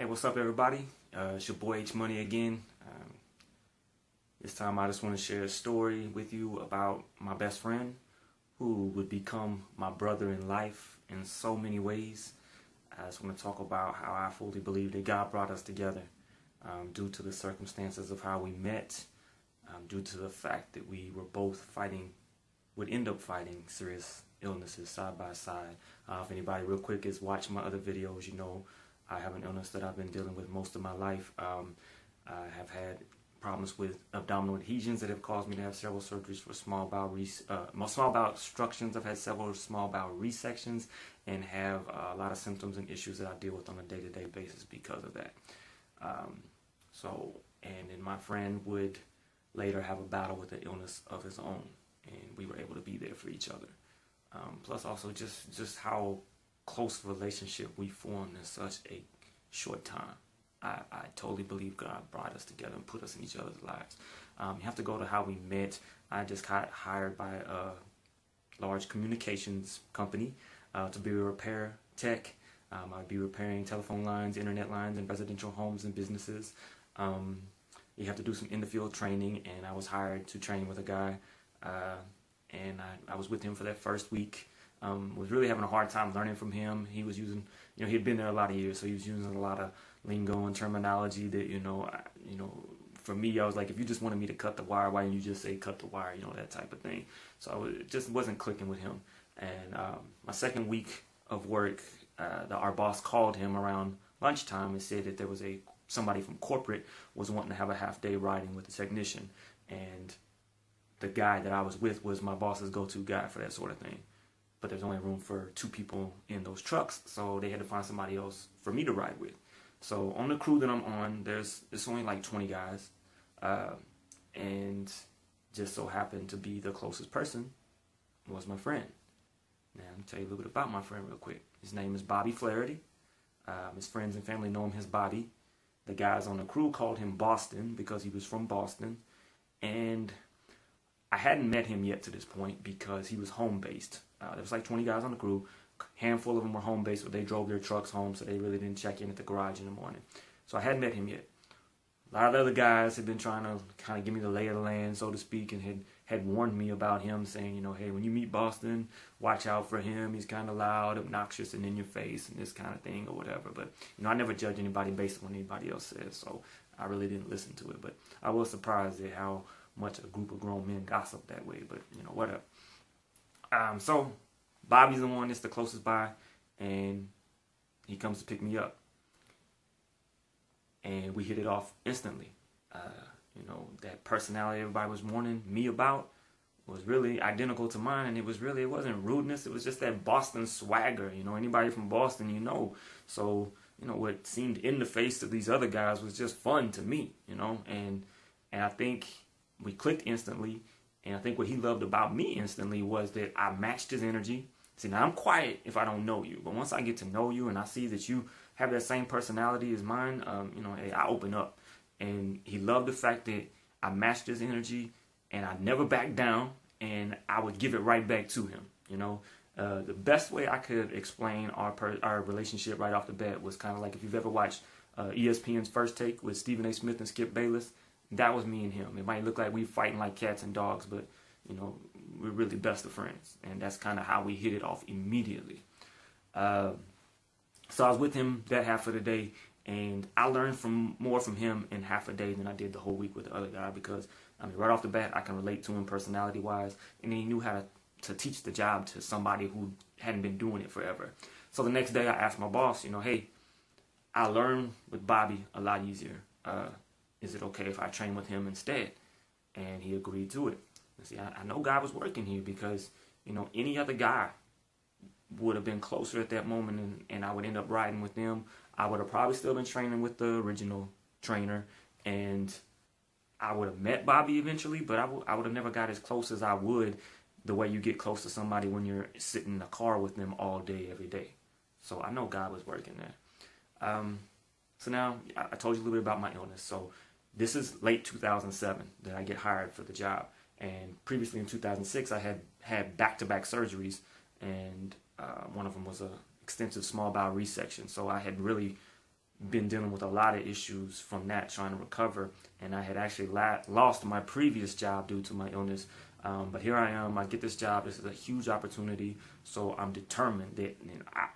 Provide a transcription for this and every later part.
Hey, what's up, everybody? It's your boy H Money again. This time, I just want to share a story with you about my best friend who would become my brother in life in so many ways. I just want to talk about how I fully believe that God brought us together due to the circumstances of how we met, due to the fact that we were both would end up fighting serious illnesses side by side. If anybody real quick is watching my other videos, you know I have an illness that I've been dealing with most of my life. I have had problems with abdominal adhesions that have caused me to have several surgeries for small bowel obstructions. I've had several small bowel resections and have a lot of symptoms and issues that I deal with on a day-to-day basis because of that. And then my friend would later have a battle with an illness of his own, and we were able to be there for each other. Plus also just how close relationship we formed in such a short time. I totally believe God brought us together and put us in each other's lives. You have to go to how we met. I just got hired by a large communications company to be a repair tech. I'd be repairing telephone lines, internet lines, in residential homes and businesses. You have to do some in-the-field training, and I was hired to train with a guy. And I was with him for that first week. Was really having a hard time learning from him. He was using, he had been there a lot of years, so he was using a lot of lingo and terminology that, for me, I was like, if you just wanted me to cut the wire, why didn't you just say cut the wire, that type of thing. So it just wasn't clicking with him. And my second week of work, our boss called him around lunchtime and said that there was somebody from corporate was wanting to have a half-day riding with the technician. And the guy that I was with was my boss's go-to guy for that sort of thing. But there's only room for 2 people in those trucks, so they had to find somebody else for me to ride with. So on the crew that I'm on, it's only like 20 guys, and just so happened to be the closest person was my friend. Now, let me tell you a little bit about my friend real quick. His name is Bobby Flaherty. His friends and family know him as Bobby. The guys on the crew called him Boston because he was from Boston, and I hadn't met him yet to this point because he was home-based. There was like 20 guys on the crew. A handful of them were home-based, but they drove their trucks home, so they really didn't check in at the garage in the morning. So I hadn't met him yet. A lot of other guys had been trying to kind of give me the lay of the land, so to speak, and had warned me about him, saying, hey, when you meet Boston, watch out for him. He's kind of loud, obnoxious, and in your face, and this kind of thing, or whatever. But, I never judge anybody based on what anybody else says, so I really didn't listen to it. But I was surprised at how much a group of grown men gossip that way, but, whatever. So Bobby's the one that's the closest by, and he comes to pick me up. And we hit it off instantly. That personality everybody was warning me about was really identical to mine, and it wasn't rudeness, it was just that Boston swagger. Anybody from Boston, So, what seemed in the face of these other guys was just fun to me, and I think we clicked instantly. And I think what he loved about me instantly was that I matched his energy. See, now I'm quiet if I don't know you, but once I get to know you and I see that you have that same personality as mine, hey, I open up. And he loved the fact that I matched his energy and I never backed down, and I would give it right back to him. The best way I could explain our relationship right off the bat was kind of like if you've ever watched ESPN's First Take with Stephen A. Smith and Skip Bayless. That was me and him. It might look like we fighting like cats and dogs, but, we're really best of friends. And that's kind of how we hit it off immediately. So I was with him that half of the day, and I learned more from him in half a day than I did the whole week with the other guy because, right off the bat, I can relate to him personality-wise, and he knew how to teach the job to somebody who hadn't been doing it forever. So the next day I asked my boss, hey, I learned with Bobby a lot easier. Is it okay if I train with him instead? And he agreed to it. And see, I know God was working here because, any other guy would have been closer at that moment, and I would end up riding with them. I would have probably still been training with the original trainer, and I would have met Bobby eventually, but I would have never got as close as I would the way you get close to somebody when you're sitting in a car with them all day, every day. So I know God was working there. So now I told you a little bit about my illness. So this is late 2007 that I get hired for the job. And previously in 2006, I had back-to-back surgeries, and one of them was a extensive small bowel resection. So I had really been dealing with a lot of issues from that, trying to recover. And I had actually lost my previous job due to my illness. But here I am. I get this job. This is a huge opportunity. So I'm determined that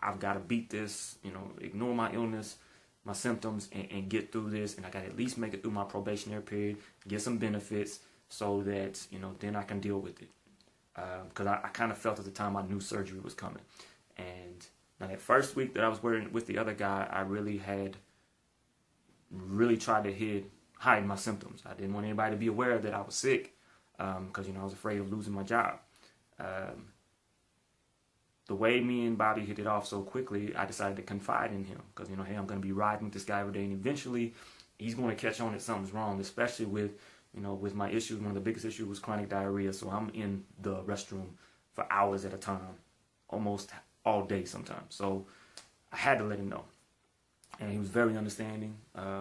I've got to beat this, ignore my illness, my symptoms, and get through this. And I got to at least make it through my probationary period, get some benefits so that, then I can deal with it. Because I kind of felt at the time I knew surgery was coming. And now that first week that I was working with the other guy, I really tried to hide my symptoms. I didn't want anybody to be aware that I was sick because, I was afraid of losing my job. The way me and Bobby hit it off so quickly, I decided to confide in him because, hey, I'm going to be riding with this guy every day, and eventually he's going to catch on that something's wrong, especially with, with my issues. One of the biggest issues was chronic diarrhea, so I'm in the restroom for hours at a time, almost all day sometimes. So I had to let him know. And he was very understanding,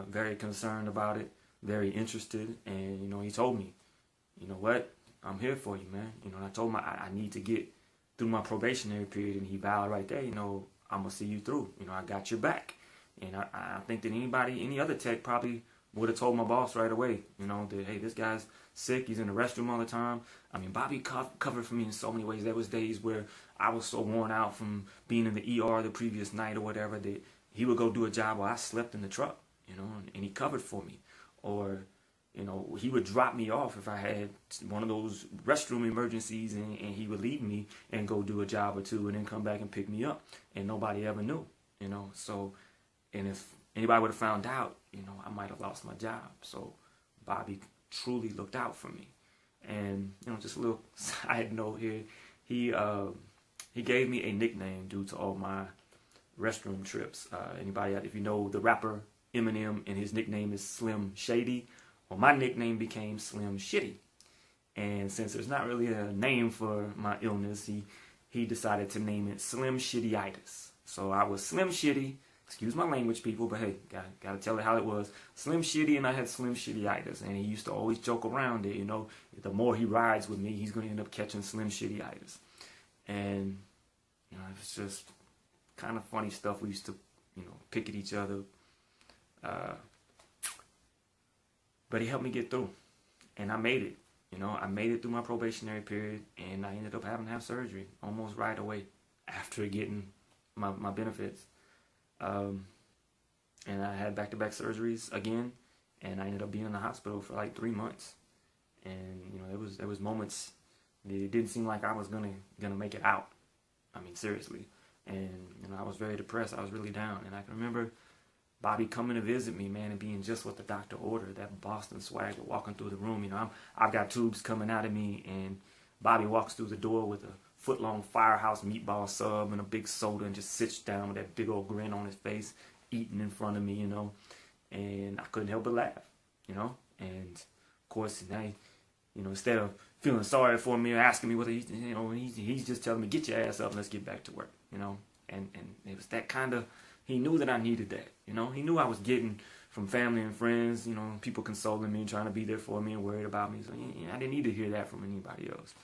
very concerned about it, very interested. And, he told me, you know what, I'm here for you, man. And I told him I need to get through my probationary period. And he vowed right there, I'm going to see you through. I got your back. And I think that any other tech probably would have told my boss right away, that, hey, this guy's sick. He's in the restroom all the time. I mean, Bobby covered for me in so many ways. There was days where I was so worn out from being in the ER the previous night or whatever that he would go do a job while I slept in the truck, and he covered for me. Or, he would drop me off if I had one of those restroom emergencies, and he would leave me and go do a job or two and then come back and pick me up. And nobody ever knew, So, and if anybody would have found out, I might have lost my job. So Bobby truly looked out for me. And, just a little side note here, he gave me a nickname due to all my restroom trips. Anybody, if you know the rapper Eminem, and his nickname is Slim Shady, well, my nickname became Slim Shitty. And since there's not really a name for my illness, he decided to name it Slim Shittyitis. So I was Slim Shitty. Excuse my language, people, but hey, gotta tell it how it was. Slim Shitty, and I had Slim Shittyitis. And he used to always joke around it, the more he rides with me, he's going to end up catching Slim Shittyitis. And, it was just kind of funny stuff. We used to, pick at each other. But he helped me get through. And I made it. I made it through my probationary period, and I ended up having to have surgery almost right away after getting my benefits. And I had back-to-back surgeries again, and I ended up being in the hospital for like 3 months. And there was moments that it didn't seem like I was gonna make it out. I mean, seriously. And I was very depressed. I was really down. And I can remember Bobby coming to visit me, man, and being just what the doctor ordered. That Boston swagger, walking through the room. I've got tubes coming out of me, and Bobby walks through the door with a foot-long Firehouse meatball sub and a big soda, and just sits down with that big old grin on his face, eating in front of me, and I couldn't help but laugh, and of course, instead of feeling sorry for me or asking me what he's just telling me, get your ass up and let's get back to work, and it was that kind of, he knew that I needed that, he knew I was getting from family and friends, people consoling me and trying to be there for me and worried about me, so I didn't need to hear that from anybody else.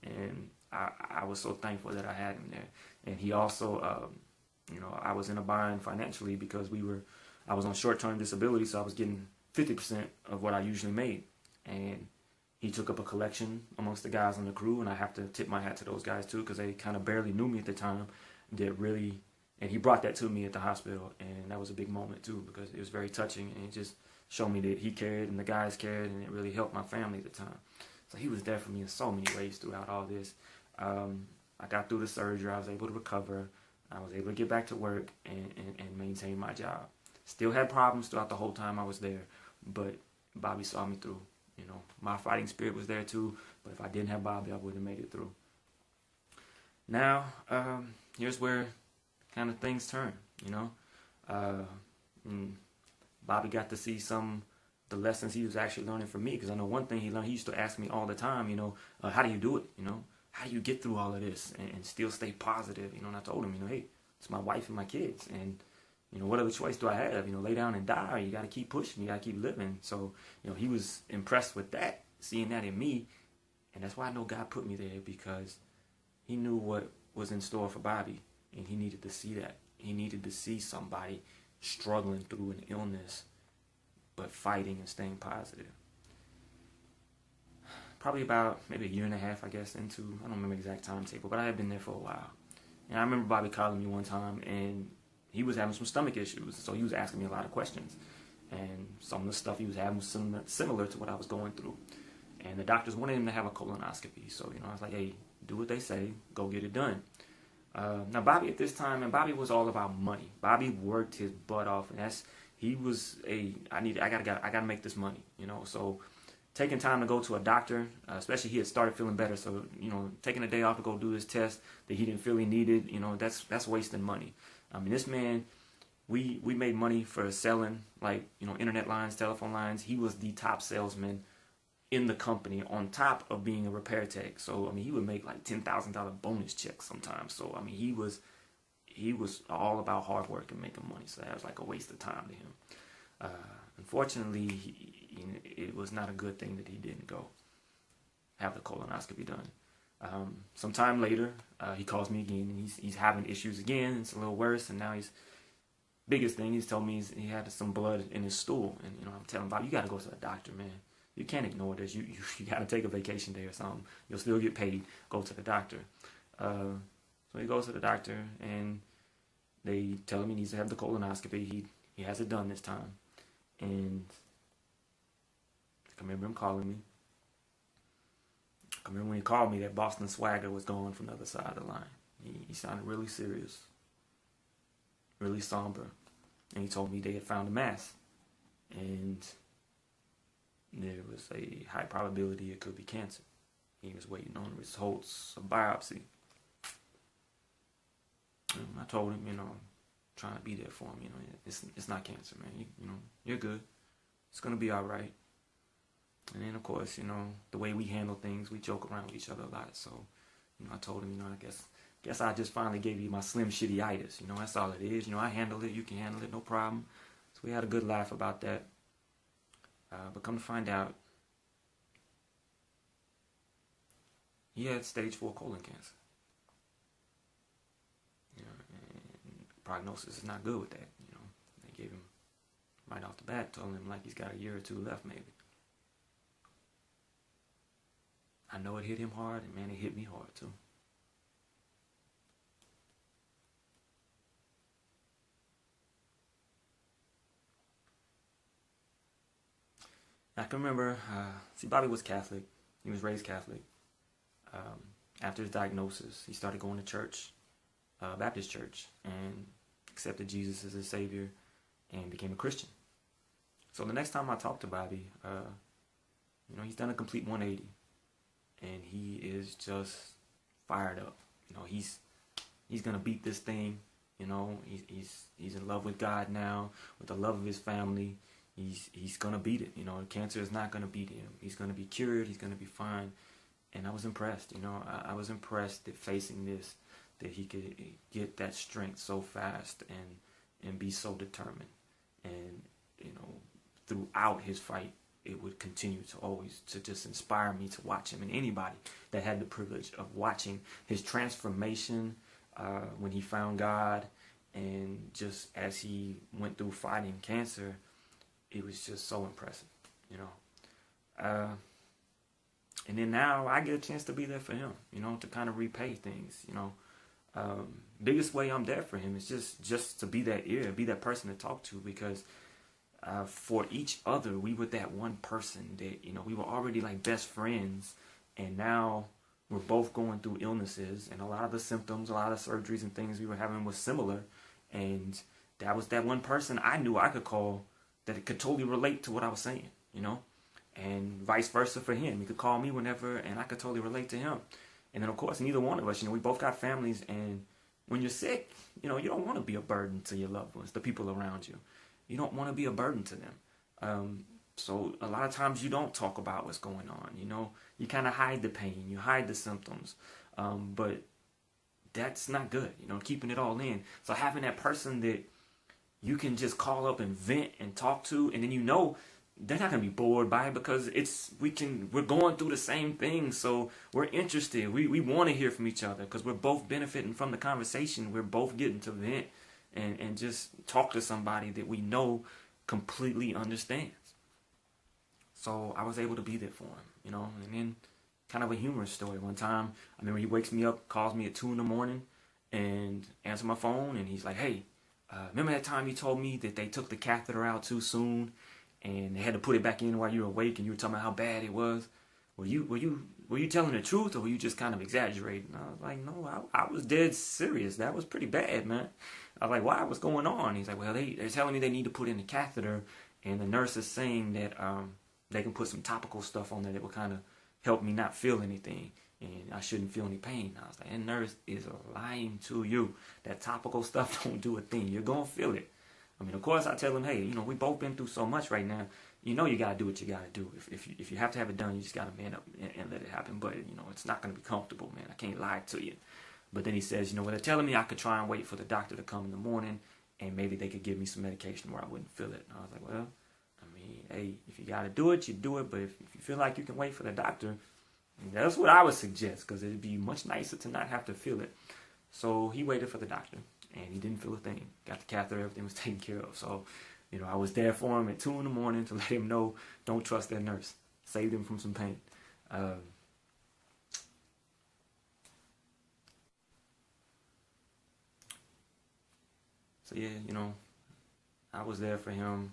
And I was so thankful that I had him there. And he also, I was in a bind financially because I was on short-term disability, so I was getting 50% of what I usually made. And he took up a collection amongst the guys on the crew, and I have to tip my hat to those guys too, because they kind of barely knew me at the time. And he brought that to me at the hospital, and that was a big moment too, because it was very touching, and it just showed me that he cared and the guys cared, and it really helped my family at the time. So he was there for me in so many ways throughout all this. I got through the surgery. I was able to recover. I was able to get back to work and maintain my job. Still had problems throughout the whole time I was there, but Bobby saw me through. My fighting spirit was there too, but if I didn't have Bobby, I wouldn't have made it through. Now, here's where kind of things turn, Bobby got to see the lessons he was actually learning from me, because I know one thing he learned, he used to ask me all the time, how do you do it, how do you get through all of this and still stay positive, and I told him, hey, it's my wife and my kids, and, what other choice do I have, lay down and die, or you got to keep pushing, you got to keep living. So, he was impressed with that, seeing that in me, and that's why I know God put me there, because he knew what was in store for Bobby, and he needed to see that. He needed to see somebody struggling through an illness, but fighting and staying positive. Probably about maybe a year and a half, I guess, into, I don't remember the exact timetable, but I had been there for a while. And I remember Bobby calling me one time, and he was having some stomach issues, so he was asking me a lot of questions. And some of the stuff he was having was similar to what I was going through. And the doctors wanted him to have a colonoscopy. So, I was like, hey, do what they say. Go get it done. Now, Bobby at this time, and Bobby was all about money. Bobby worked his butt off. And I gotta make this money, So taking time to go to a doctor, especially he had started feeling better. So, taking a day off to go do this test that he didn't feel he needed, that's wasting money. I mean, this man, we made money for selling, internet lines, telephone lines. He was the top salesman in the company on top of being a repair tech. So, he would make like $10,000 bonus checks sometimes. So, he was all about hard work and making money. So that was like a waste of time to him. Unfortunately, it was not a good thing that he didn't go have the colonoscopy done. Some time later, he calls me again, and he's having issues again. It's a little worse, and now biggest thing he's told me is he had some blood in his stool. And, I'm telling Bob, you got to go to the doctor, man. You can't ignore this. You got to take a vacation day or something. You'll still get paid. Go to the doctor. So he goes to the doctor, and they tell him he needs to have the colonoscopy. He has it done this time. And I remember him calling me. I remember when he called me, that Boston swagger was gone from the other side of the line. He sounded really serious, really somber. And he told me they had found a mass. And there was a high probability it could be cancer. He was waiting on the results of biopsy. And I told him, trying to be there for him, it's not cancer, man. You're good. It's going to be all right. And then, of course, the way we handle things, we joke around with each other a lot. So, I told him, I guess I just finally gave you my slim shitty-itis. That's all it is. I handle it. You can handle it. No problem. So we had a good laugh about that. But come to find out, he had stage 4 colon cancer. And prognosis is not good with that. They gave him right off the bat, told him like he's got a year or two left, maybe. I know it hit him hard, and man, it hit me hard too. I can remember, Bobby was Catholic. He was raised Catholic. After his diagnosis, he started going to church, Baptist church, and accepted Jesus as his Savior and became a Christian. So the next time I talked to Bobby, he's done a complete 180. And he is just fired up. He's gonna beat this thing. He's in love with God now, with the love of his family. He's gonna beat it. Cancer is not gonna beat him. He's gonna be cured. He's gonna be fine. And I was impressed. I was impressed that facing this, that he could get that strength so fast and be so determined. And throughout his fight, it would continue to just inspire me to watch him. And anybody that had the privilege of watching his transformation when he found God, and just as he went through fighting cancer, it was just so impressive, and then now I get a chance to be there for him, to kind of repay things, biggest way I'm there for him is just to be that ear, be that person to talk to, because for each other, we were that one person that, we were already like best friends, and now we're both going through illnesses, and a lot of the symptoms, a lot of surgeries and things we were having was similar, and that was that one person I knew I could call that it could totally relate to what I was saying, and vice versa for him. He could call me whenever, and I could totally relate to him. And then, of course, neither one of us, we both got families, and when you're sick, you don't want to be a burden to your loved ones, the people around you. You don't want to be a burden to them. So a lot of times you don't talk about what's going on, You kind of hide the pain, you hide the symptoms. But that's not good, keeping it all in. So having that person that you can just call up and vent and talk to, and then they're not going to be bored by it, because we're going through the same thing, so we're interested. We want to hear from each other because we're both benefiting from the conversation. We're both getting to vent and just talk to somebody that we know completely understands. So I was able to be there for him, you know. And then kind of a humorous story. One time, I remember he wakes me up, calls me at 2 in the morning, and answer my phone, and he's like, "Hey, remember that time you told me that they took the catheter out too soon, and they had to put it back in while you were awake, and you were talking about how bad it was? Were you telling the truth, or were you just kind of exaggerating?" I was like, "No, I was dead serious. That was pretty bad, man." I was like, "Why? What's going on?" He's like, "Well, they're telling me they need to put in the catheter, and the nurse is saying that they can put some topical stuff on there that will kind of help me not feel anything, and I shouldn't feel any pain." I was like, "That nurse is lying to you. That topical stuff don't do a thing. You're gonna feel it." I mean, of course, I tell him, "Hey, you know, we both been through so much right now. You know, you gotta do what you gotta do. If you have to have it done, you just gotta man up and let it happen. But you know, it's not gonna be comfortable, man. I can't lie to you." But then he says, "You know, well, they're telling me I could try and wait for the doctor to come in the morning, and maybe they could give me some medication where I wouldn't feel it." And I was like, "Well, I mean, hey, if you gotta do it, you do it. But if you feel like you can wait for the doctor, that's what I would suggest, because it'd be much nicer to not have to feel it." So he waited for the doctor, and he didn't feel a thing. Got the catheter, everything was taken care of. So, you know, I was there for him at 2 in the morning to let him know, don't trust that nurse. Saved him from some pain. So yeah, you know, I was there for him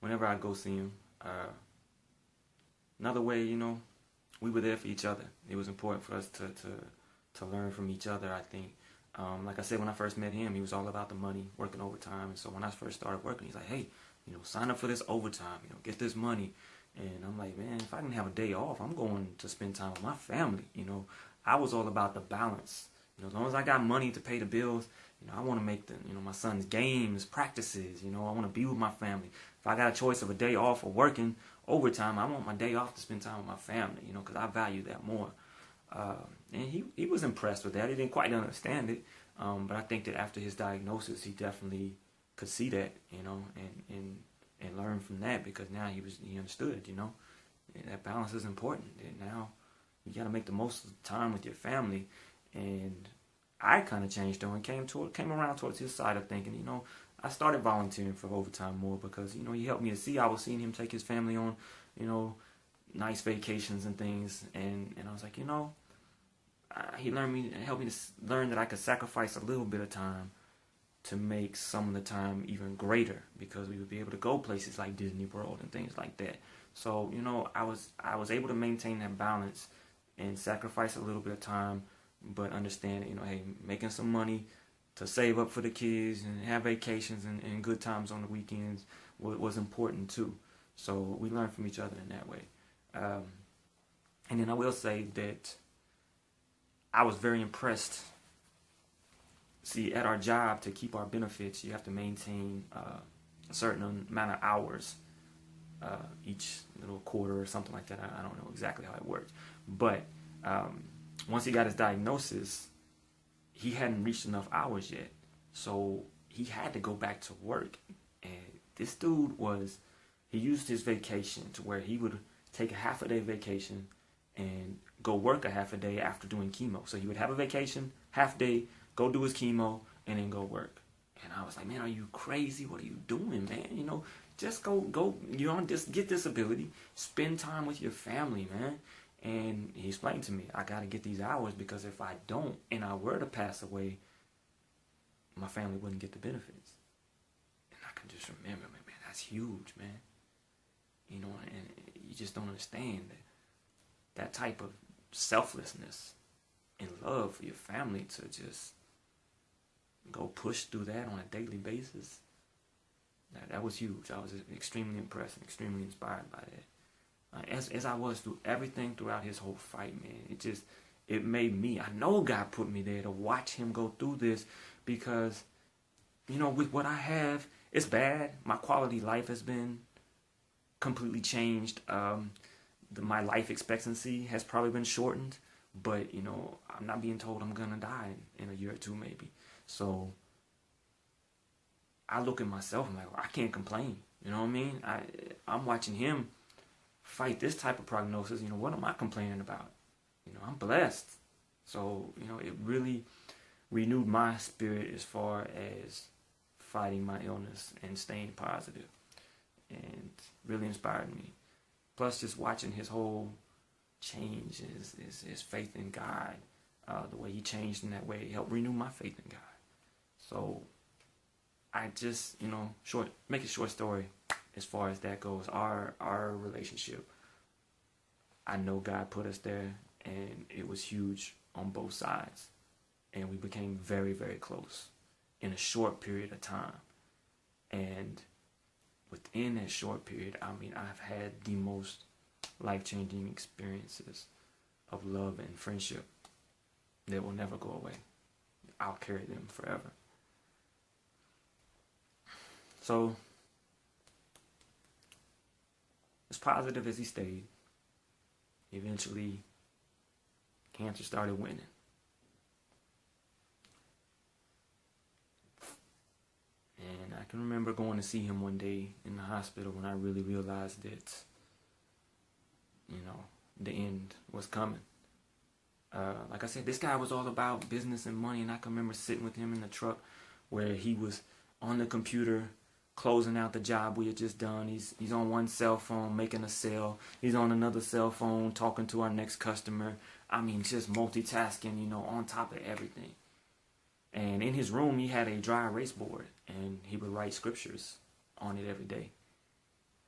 whenever I go see him. Another way, you know, we were there for each other. It was important for us to learn from each other, I think. Like I said, when I first met him, he was all about the money, working overtime. And so when I first started working, he's like, "Hey, you know, sign up for this overtime, you know, get this money." And I'm like, "Man, if I can have a day off, I'm going to spend time with my family." You know, I was all about the balance. You know, as long as I got money to pay the bills, you know, I want to make my son's games, practices, you know, I want to be with my family. If I got a choice of a day off or working overtime, I want my day off to spend time with my family, you know, because I value that more. And he was impressed with that. He didn't quite understand it, but I think that after his diagnosis, he definitely could see that, you know, and learn from that, because now he understood, you know, and that balance is important. And now you got to make the most of the time with your family. And I kind of changed though and came around towards his side of thinking. You know, I started volunteering for overtime more because, you know, he helped me to see. I was seeing him take his family on, you know, nice vacations and things, and I was like, you know, he helped me to learn that I could sacrifice a little bit of time to make some of the time even greater, because we would be able to go places like Disney World and things like that. So, you know, I was able to maintain that balance and sacrifice a little bit of time, but understand, you know, hey, making some money to save up for the kids and have vacations and good times on the weekends was important too. So we learned from each other in that way. And then I will say that I was very impressed. See, at our job, to keep our benefits, you have to maintain a certain amount of hours each little quarter or something like that. I don't know exactly how it works. But once he got his diagnosis, he hadn't reached enough hours yet. So he had to go back to work. And this dude he used his vacation to where he would take a half a day vacation and go work a half a day after doing chemo. So he would have a vacation, half day, go do his chemo, and then go work. And I was like, "Man, are you crazy? What are you doing, man? You know, just go. You're on this, get disability, spend time with your family, man." And he explained to me, "I got to get these hours, because if I don't and I were to pass away, my family wouldn't get the benefits." And I can just remember, man, that's huge, man. You know, and you just don't understand that type of selflessness and love for your family, to just go push through that on a daily basis. That was huge. I was extremely impressed and extremely inspired by that. As I was through everything throughout his whole fight, man, it made me, I know God put me there to watch him go through this, because, you know, with what I have, it's bad. My quality of life has been completely changed. My life expectancy has probably been shortened, but, you know, I'm not being told I'm gonna die in a year or two maybe. So I look at myself, I'm like, well, I can't complain. You know what I mean? I'm watching him fight this type of prognosis. You know, what am I complaining about? You know, I'm blessed. So, you know, it really renewed my spirit as far as fighting my illness and staying positive, and really inspired me. Plus, just watching his whole change, his faith in God, the way he changed in that way helped renew my faith in God. So I just, make a short story as far as that goes. Our relationship, I know God put us there, and it was huge on both sides. And we became very, very close in a short period of time. And within that short period, I've had the most life-changing experiences of love and friendship that will never go away. I'll carry them forever. So, as positive as he stayed, eventually cancer started winning. And I can remember going to see him one day in the hospital when I really realized that, the end was coming. Like I said, this guy was all about business and money, and I can remember sitting with him in the truck where he was on the computer closing out the job we had just done. He's on one cell phone making a sale. He's on another cell phone talking to our next customer. Just multitasking, on top of everything. And in his room, he had a dry erase board, and he would write scriptures on it every day.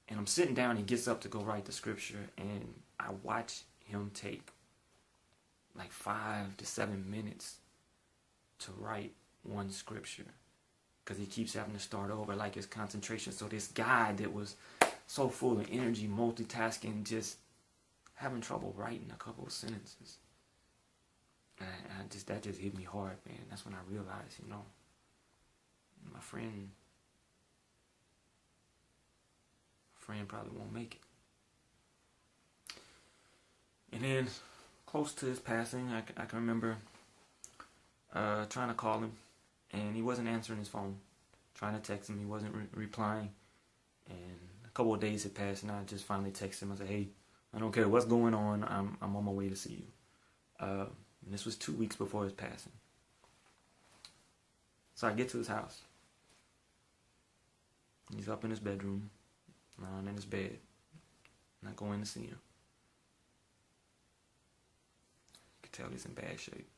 And I'm sitting down, he gets up to go write the scripture, and I watch him take like 5 to 7 minutes to write one scripture, because he keeps having to start over, like his concentration. So this guy that was so full of energy, multitasking, just having trouble writing a couple of sentences. And that just hit me hard, man. That's when I realized, my friend probably won't make it. And then, close to his passing, I can remember trying to call him, and he wasn't answering his phone. Trying to text him, he wasn't replying. And a couple of days had passed, and I just finally texted him. I said, "Hey, I don't care what's going on. I'm on my way to see you." And this was 2 weeks before his passing. So I get to his house. He's up in his bedroom, lying in his bed. And I go in to see him. You can tell he's in bad shape.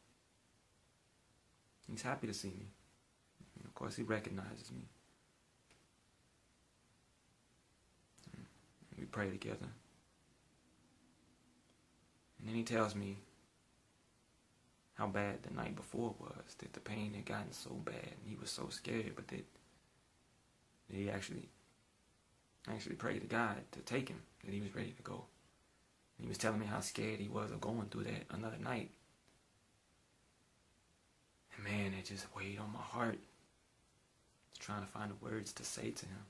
He's happy to see me. And of course, he recognizes me. And we pray together. And then he tells me how bad the night before was, that the pain had gotten so bad, and he was so scared, but that he actually prayed to God to take him, that he was ready to go. And he was telling me how scared he was of going through that another night. And man, it just weighed on my heart, trying to find the words to say to him.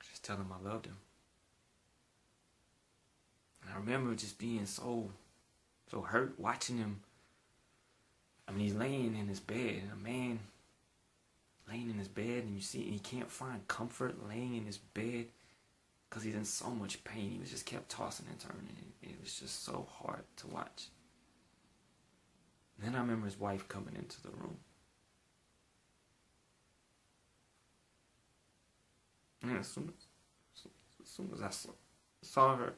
Just tell him I loved him. And I remember just being so hurt watching him. He's laying in his bed, and a man laying in his bed, and you see he can't find comfort laying in his bed because he's in so much pain. He was just kept tossing and turning. It was just so hard to watch. And then I remember his wife coming into the room. And as soon as I saw her,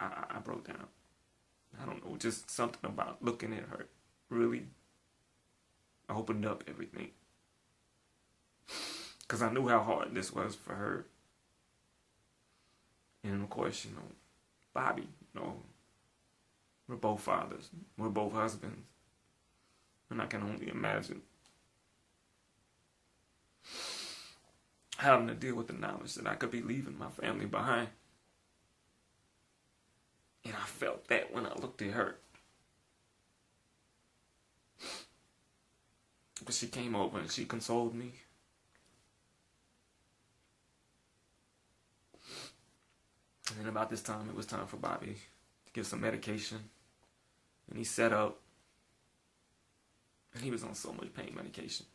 I broke down. I don't know, just something about looking at her really opened up everything. Because I knew how hard this was for her. And of course, Bobby, we're both fathers. We're both husbands. And I can only imagine having to deal with the knowledge that I could be leaving my family behind. And I felt that when I looked at her. But she came over and she consoled me. And then about this time, it was time for Bobby to get some medication. And he sat up. And he was on so much pain medication.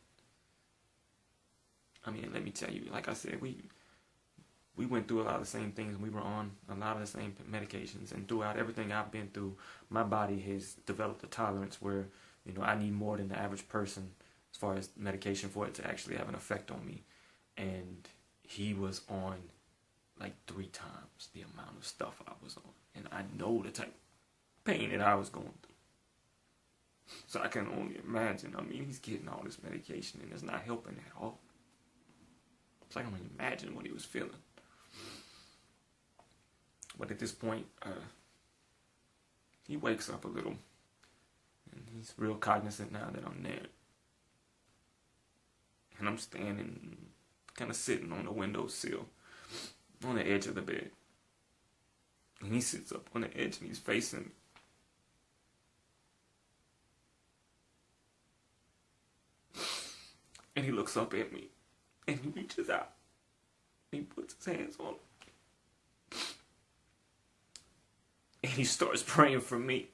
Let me tell you, like I said, we went through a lot of the same things. We were on a lot of the same medications, and throughout everything I've been through, my body has developed a tolerance where, you know, I need more than the average person as far as medication for it to actually have an effect on me. And he was on like 3 times the amount of stuff I was on, and I know the type of pain that I was going through. So I can only imagine. I mean, he's getting all this medication and it's not helping at all. So I can only imagine what he was feeling. But at this point, he wakes up a little, and he's real cognizant now that I'm there. And I'm standing, kind of sitting on the windowsill, on the edge of the bed. And he sits up on the edge and he's facing me. And he looks up at me, and he reaches out, and he puts his hands on me. And he starts praying for me.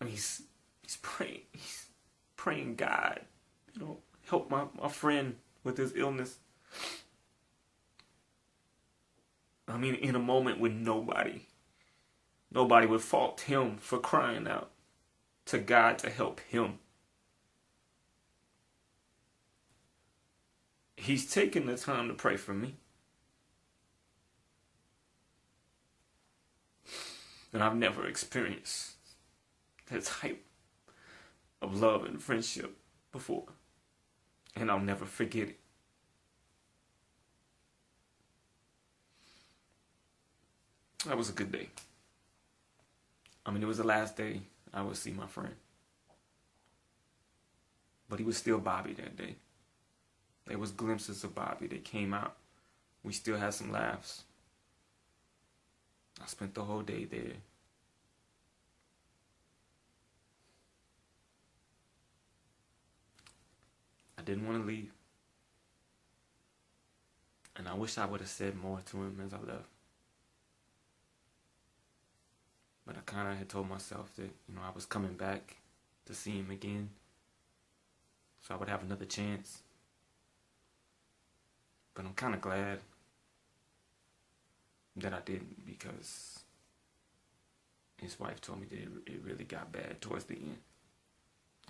I mean, he's praying God, you know, help my friend with his illness. I mean, in a moment when nobody would fault him for crying out to God to help him. He's taking the time to pray for me. And I've never experienced that type of love and friendship before. And I'll never forget it. That was a good day. I mean, it was the last day I would see my friend. But he was still Bobby that day. There was glimpses of Bobby that came out. We still had some laughs. I spent the whole day there. I didn't want to leave. And I wish I would have said more to him as I left. But I kind of had told myself that, you know, I was coming back to see him again. So I would have another chance. But I'm kind of glad that I didn't, because his wife told me that it really got bad towards the end.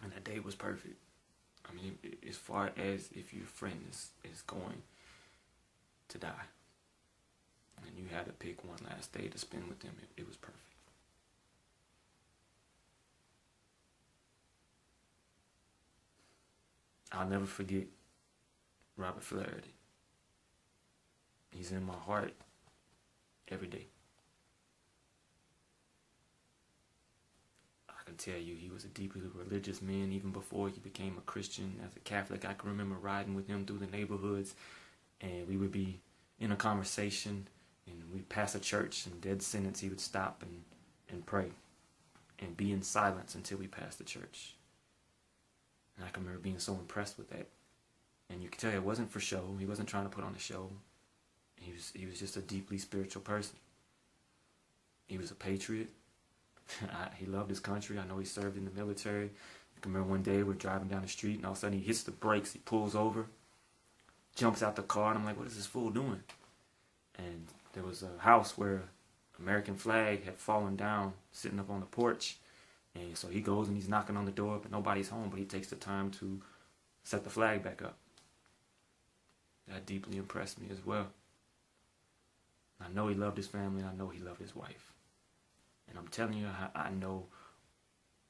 And that day was perfect. I mean, as far as if your friend is going to die, and you had to pick one last day to spend with them, it was perfect. I'll never forget Robert Flaherty. He's in my heart every day. I can tell you he was a deeply religious man even before he became a Christian. As a Catholic, I can remember riding with him through the neighborhoods, and we would be in a conversation, and we'd pass a church, and dead sentence he would stop and pray and be in silence until we passed the church. And I can remember being so impressed with that. And you could tell it wasn't for show. He wasn't trying to put on a show. He was just a deeply spiritual person. He was a patriot. He loved his country. I know he served in the military. I can remember one day we're driving down the street, and all of a sudden he hits the brakes. He pulls over, jumps out the car, and I'm like, what is this fool doing? And there was a house where American flag had fallen down, sitting up on the porch. And so he goes and he's knocking on the door, but nobody's home. But he takes the time to set the flag back up. That deeply impressed me as well. I know he loved his family. I know he loved his wife. And I'm telling you, I know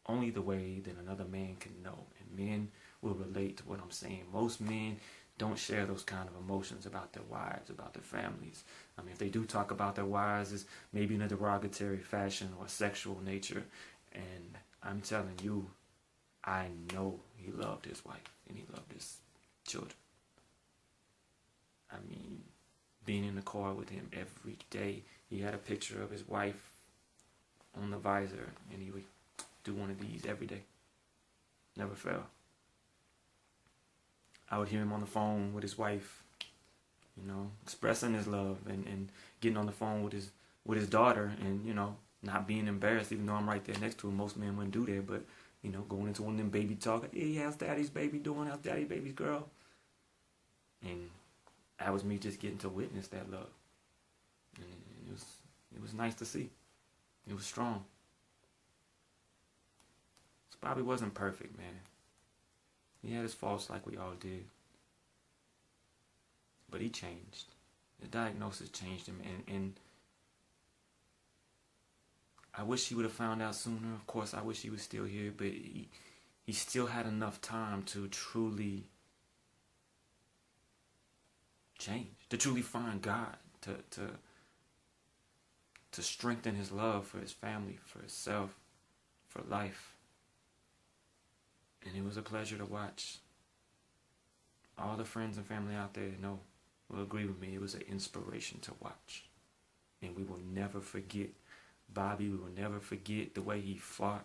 only the way that another man can know. And men will relate to what I'm saying. Most men don't share those kind of emotions about their wives, about their families. I mean, if they do talk about their wives, it's maybe in a derogatory fashion or sexual nature. And I'm telling you, I know he loved his wife and he loved his children. I mean, being in the car with him every day, he had a picture of his wife on the visor, and he would do one of these every day. Never fail. I would hear him on the phone with his wife, you know, expressing his love and getting on the phone with his daughter, and, you know, not being embarrassed, even though I'm right there next to him. Most men wouldn't do that, but You know, going into one of them baby talk. Hey, how's daddy's baby doing? How's daddy's baby's girl? And that was me just getting to witness that love. And it was nice to see. It was strong. So Bobby wasn't perfect, man. He had his faults like we all did. But he changed. The diagnosis changed him. And I wish he would have found out sooner. Of course, I wish he was still here. But he still had enough time to truly change. To truly find God. To strengthen his love for his family, for himself, for life. And it was a pleasure to watch. All the friends and family out there know, will agree with me, it was an inspiration to watch. And we will never forget Bobby. We will never forget the way he fought.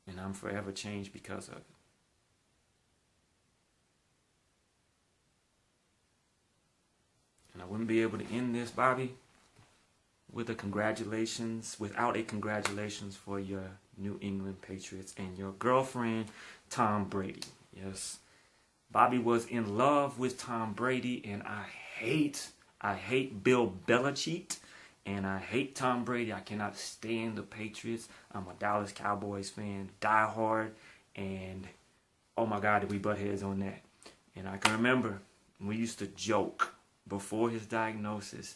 And I'm forever changed because of it. And I wouldn't be able to end this, Bobby, without a congratulations for your New England Patriots and your girlfriend, Tom Brady. Yes, Bobby was in love with Tom Brady, and I hate Bill Belichick, and I hate Tom Brady. I cannot stand the Patriots. I'm a Dallas Cowboys fan, die hard, and oh my God, did we butt heads on that. And I can remember we used to joke before his diagnosis.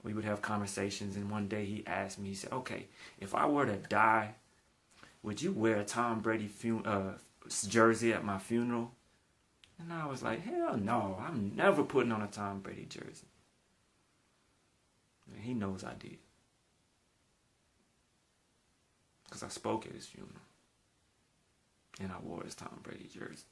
We would have conversations, and one day he asked me, he said, okay, if I were to die, would you wear a Tom Brady jersey at my funeral? And I was like, hell no, I'm never putting on a Tom Brady jersey. And he knows I did. Because I spoke at his funeral. And I wore his Tom Brady jersey.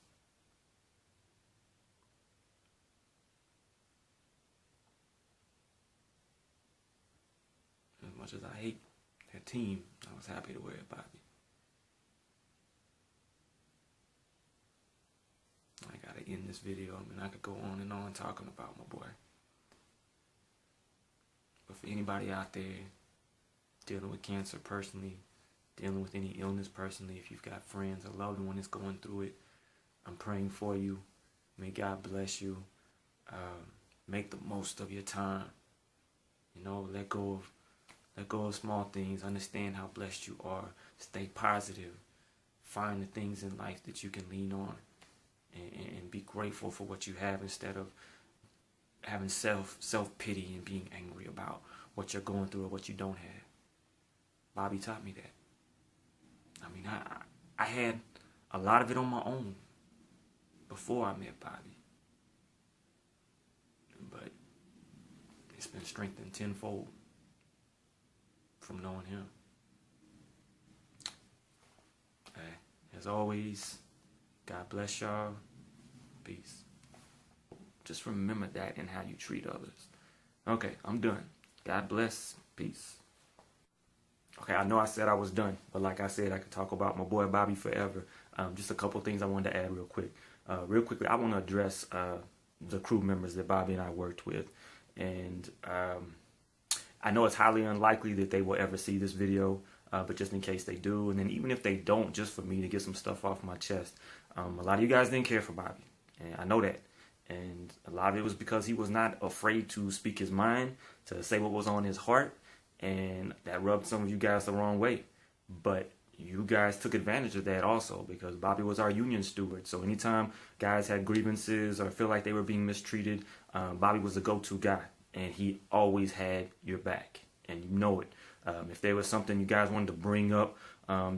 As much as I hate that team, I was happy to wear it, Bobby. I gotta end this video. I mean, I could go on and on talking about my boy. But for anybody out there dealing with cancer personally, dealing with any illness personally, if you've got friends or loved one that's going through it, I'm praying for you. May God bless you. Make the most of your time. You know, let go of small things. Understand how blessed you are. Stay positive. Find the things in life that you can lean on. And be grateful for what you have instead of having self-pity and being angry about what you're going through or what you don't have. Bobby taught me that. I mean, I had a lot of it on my own before I met Bobby. But it's been strengthened tenfold from knowing him. As always, God bless y'all. Peace. Just remember that in how you treat others. Okay, I'm done. God bless. Peace. Okay, I know I said I was done, but like I said, I could talk about my boy Bobby forever. Just a couple things I wanted to add real quick. Real quickly, I want to address the crew members that Bobby and I worked with. And I know it's highly unlikely that they will ever see this video, but just in case they do, and then even if they don't, just for me to get some stuff off my chest. A lot of you guys didn't care for Bobby, and I know that. And a lot of it was because he was not afraid to speak his mind, to say what was on his heart, and that rubbed some of you guys the wrong way. But you guys took advantage of that also, because Bobby was our union steward. So anytime guys had grievances or feel like they were being mistreated, Bobby was the go-to guy, and he always had your back, and you know it. If there was something you guys wanted to bring up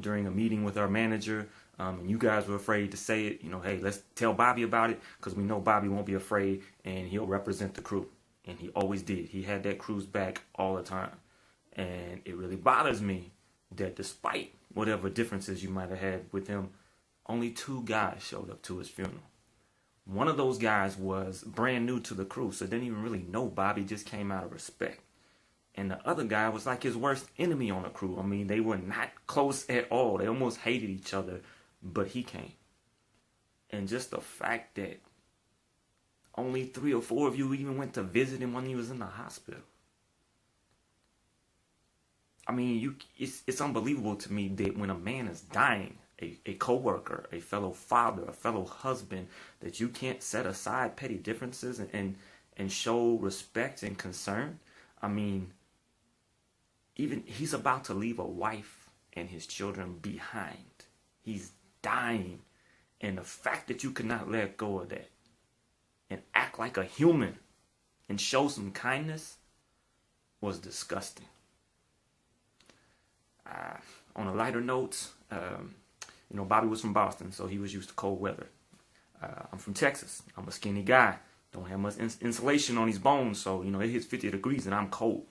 during a meeting with our manager, and you guys were afraid to say it, you know, hey, let's tell Bobby about it, because we know Bobby won't be afraid, and he'll represent the crew. And he always did. He had that crew's back all the time. And it really bothers me that despite whatever differences you might have had with him, only 2 guys showed up to his funeral. One of those guys was brand new to the crew, so didn't even really know Bobby, just came out of respect. And the other guy was like his worst enemy on the crew. I mean, they were not close at all. They almost hated each other, but he came. And just the fact that only 3 or 4 of you even went to visit him when he was in the hospital. I mean, it's unbelievable to me that when a man is dying, a coworker, a fellow father, a fellow husband, that you can't set aside petty differences and show respect and concern. I mean, even he's about to leave a wife and his children behind. He's dying. And the fact that you could not let go of that and act like a human and show some kindness was disgusting. On a lighter note, Bobby was from Boston, so he was used to cold weather. I'm from Texas. I'm a skinny guy. Don't have much insulation on these bones, so, it hits 50 degrees and I'm cold.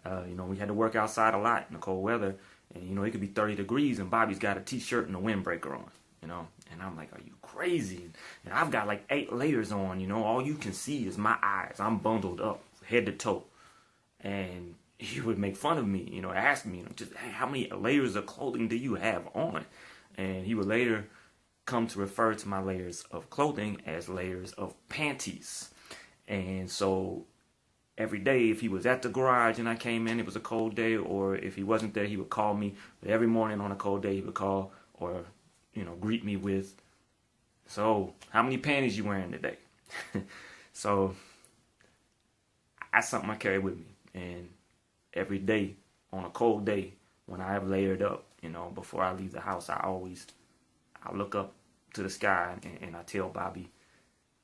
We had to work outside a lot in the cold weather, and, it could be 30 degrees and Bobby's got a t-shirt and a windbreaker on, and I'm like, are you crazy? And I've got like 8 layers on, all you can see is my eyes. I'm bundled up head to toe. And he would make fun of me, ask me, just, hey, how many layers of clothing do you have on? And he would later come to refer to my layers of clothing as layers of panties. And so every day, if he was at the garage and I came in, it was a cold day, or if he wasn't there, he would call me. But every morning on a cold day, he would call or, greet me with, so how many panties you wearing today? So that's something I carry with me. And every day, on a cold day, when I have layered up, before I leave the house, I look up to the sky and I tell Bobby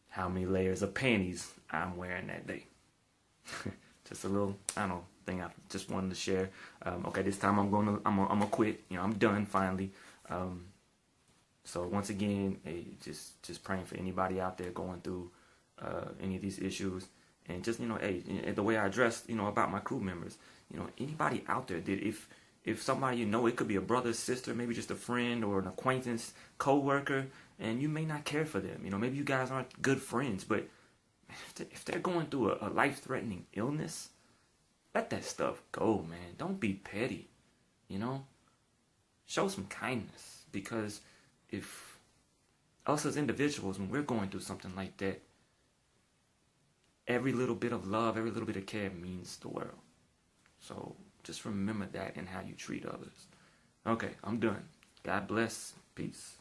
how many layers of panties I'm wearing that day. Just a little, thing I just wanted to share. Okay, this time I'm gonna quit. I'm done finally. So once again, hey, just praying for anybody out there going through any of these issues. And just, hey, the way I address, about my crew members, anybody out there that if somebody, it could be a brother, sister, maybe just a friend or an acquaintance, co-worker, and you may not care for them. Maybe you guys aren't good friends, but if they're going through a life-threatening illness, let that stuff go, man. Don't be petty, Show some kindness, because if us as individuals, when we're going through something like that, every little bit of love, every little bit of care means the world. So just remember that in how you treat others. Okay, I'm done. God bless. Peace.